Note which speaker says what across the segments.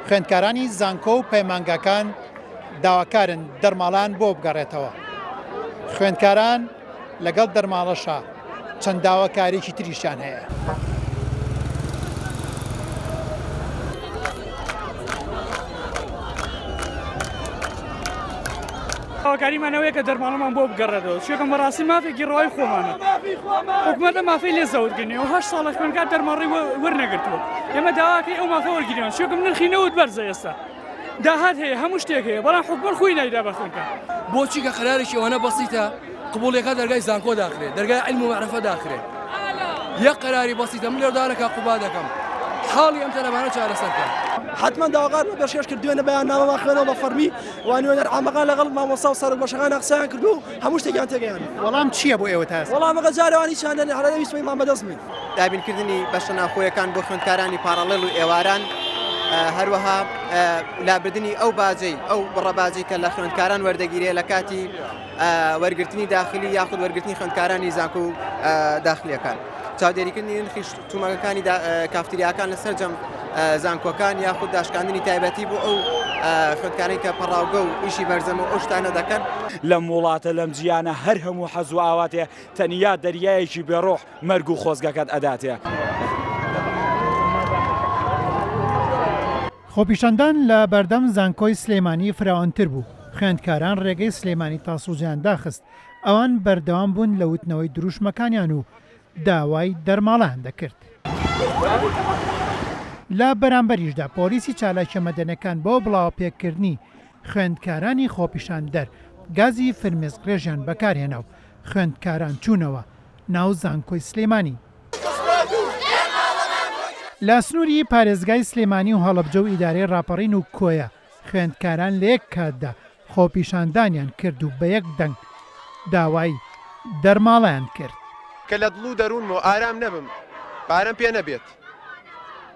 Speaker 1: خوێندکارانی زانکۆ و پەیمانگاکان داواکارن دەرماڵان بۆ بگەڕێتەوە. خوێندکاران لەگەڵ دەرماڵەشە چەند داواکاریی تریشان هەیە.
Speaker 2: داواکاریمانەوەیە کە دەرماڵەمان بۆ بگەڕێتەوە. چێکم بەڕاستی مافێکی ڕەوای خۆمانە. حکوومەتە مافەی لێ زەوتگرنی و 8 ساڵە خوێندکار دەرماڵی وەرنەگرتووە. ئێمە داواکەی ئەو مافە وەرگریان. چێکم نرخی نەوت بەرزە ئێستا. داهات هەیە هەموو شتێک هەیە بەڵام حکومەت خۆی نایدا بە خوێندکار.
Speaker 3: بۆچی کە قەرارێکی ئەوانە بەسیتە قبوڵیەکە دەرگای زانکۆ داخرێت دەرگای علم و معرفە داخرێت یەک قەراری بەسیتە من لێرەدارەکە قوبا دەکەم حاڵی ئەم تەلەبانە چارەسەرکە
Speaker 4: حتما داواکار بەشێش کردوێنە بەیاننامەمان خوێنەوە بە فەرمی وانوێ دەرعامەکان لەگەڵ مامۆستا و سەرۆک بەشەکان قسەیان کردو و هەموو شتێکیان تێگەیان.
Speaker 1: وەڵام چییە بۆ ئێوە تاس؟
Speaker 4: وەڵامەکە جارێوانی چیانە هەرێمیمان بەدەست بین.
Speaker 5: دابینکردنی بەشە ناخۆیەکان بۆ خوێندکارانی پاڕەڵێڵ و ئێواران هەروەها لابردنی ئەو باجەی ئەو بڕەباجی کە لە خوێندکاران وەردەگیرێ لە کاتی وەرگرتنی داخلی یاخود وەرگرتنی خوێندکارانی زانکۆ و داخلیەکان. چاودێریکردنی نرخی تومەکەکانی کافتریاکان لەسەر جەم زانکۆکان یاخود داشکاندنی تایبەتی بۆ ئەو خوێندکارانی کە پەڕاوگە و ئیشی بەرزەمە ئەو شتانە دەکەن.
Speaker 6: لەم وڵاتە لەم جیانە هەر هەموو حەز و ئاواتێ تەنیا دەریایەکی بێڕۆح مەرگ و خۆزگەکەت ئەداتێ.
Speaker 1: خۆپیشاندان لە بەردەم زانکۆی سلێمانی فراوانتر بوو. خوێندکاران ڕێگەی سلێمانی تاسووجیان داخست. ئەوان بەردەوام بوون لە وتنەوەی دروشمەکانیان و داوای دەرماڵیان دەکرد. لە بەرامبەریشدا پۆلیسی چالاکیە مەدەنەکان بۆ بڵاوپێکردنی خوێندکارانی خۆپیشاندەر گازی فرمێسکرێژیان بەکارهێنا و خوێندکاران چوونەوە ناو زانکۆی سلێمانی. لە سنووری پارێزگای سلێمانی و هەڵەبجە و ئیدارەی ڕاپەڕین و کۆیە خوێندکاران لە یەک کاتدا خۆپیشاندانیان کرد و بە یەک دەنگ داوای دەرماڵیان کرد.
Speaker 7: کە لە دڵ و دەروونم و ئارام نەبم پارەم پێ نەبێت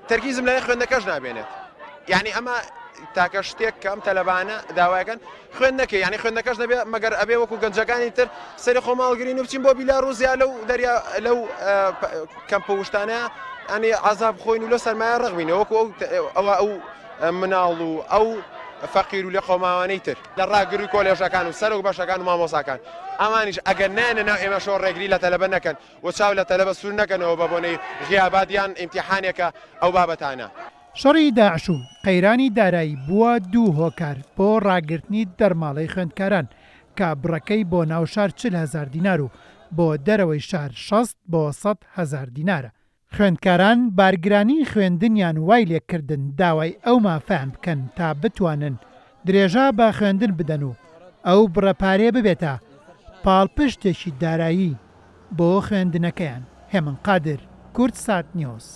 Speaker 7: تەرکیزم لای خوێندنەکەش نابێنێت یعنی ئەمە تاکە شتێک کە ئەم تەلەبانە داوایەکەن خوێن نەکەی یعنی خوێندنەکەش نەبێت مەگەر ئەبێ وەکو گەنجەکانی تر سەری خۆماڵگرین و بچین بۆ بیلاڕووزیا لەو دەریا لەو کەمپەوشتانەیە ئەنی عەزاب خۆین و لە سەرمایە ڕەغبینەوە وەکو ئەو مناڵ و ئەو فەقیر و لە قۆماوانەی تر لە ڕاگری کۆلێژەکان و سەرۆک بەشەکان و مامۆساکان ئەمانیش ئەگەر نانە ناو ئێمە شۆ ڕێگری لە تەلەبە نەکەن و چاو لە تەلەبە سوور نەکەنەوە بە بۆنەی غیاباتیان ئیمتیحانێکە ئەو بابەتانە.
Speaker 1: شەڕی داعش و قەیرانی دارایی بووە دوو هۆکار بۆ ڕاگرتنی دەرماڵەی خوێندکاران کە بڕەکەی بۆ ناو شار 40,000 دینار و بۆ دەرەوەی شار 60 بۆ 100,000 دینارە. خوێندکاران بارگرانی خوێندنیان وای لێکردن داوای ئەو مافەیان بکەن تا بتوانن درێژە بە خوێندن بدەن و ئەو بڕەپارێ ببێتە پاڵپشتێکی دارایی بۆ خوێندنەکەیان. هێمن قادر، کوردسات نیوز.